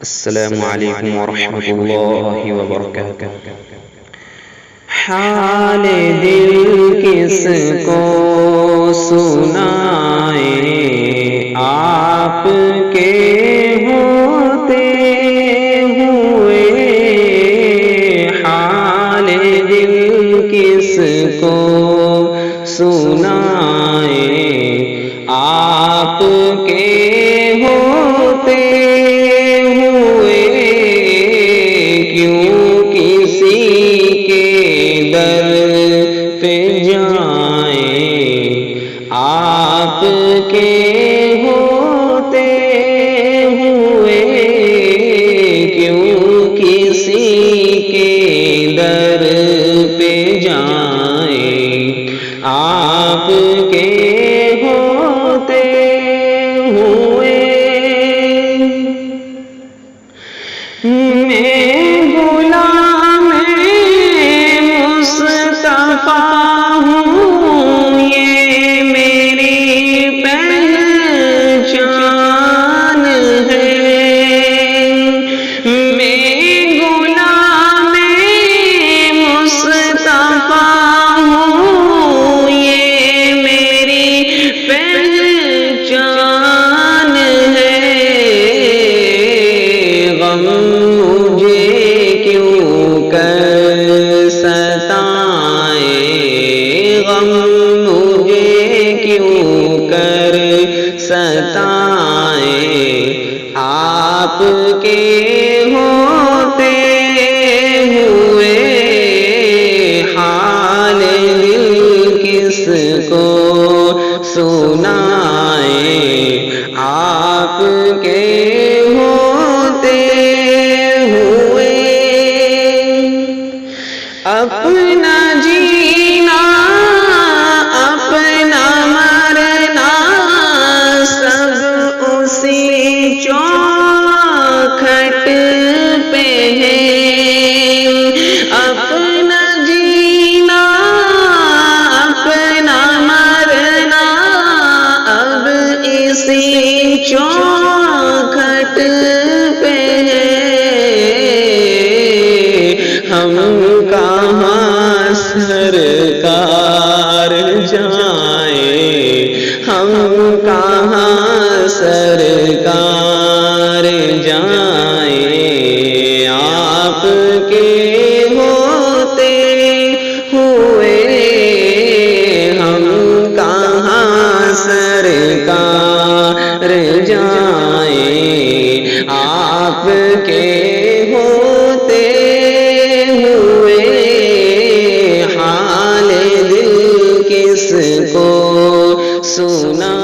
السلام علیکم ورحمۃ اللہ وبرکاتہ۔ حال دل کس کو سنائیں، آپ کے ہوتے ہوئے حال دل کس کو سنائیں، آپ کے ہوتے ہوئے کیوں کسی کے در پہ جائیں، آپ کے ہوتے ہوئے کیوں کسی کے در پہ جائیں، آپ کے ہوتے ہوئے میں غلام مصطفیٰ ہوں، یہ میری پہچان ہے، میں غلام مصطفیٰ ہوں، یہ میری پہچان ہے، غم مجھے کیوں کر ستائیں، غم مجھے کیوں کر ستائیں، آپ کے ہوتے ہوئے حال دل کس کو سنائیں، آپ کے ہوتے ہوئے اپنا جینا اپنا مرنا سب اسی چوکھٹ پہ ہے، اپنا جینا اپنا مرنا اب اسی چوکھٹ پہ ہے، ہم کہاں سرکار جائیں، ہم کہاں سرکار جائیں، آپ کے ہوتے ہوئے ہم کہاں سرکار جائیں، آپ کے ہوتے ہوئے حال دل کس کو سنا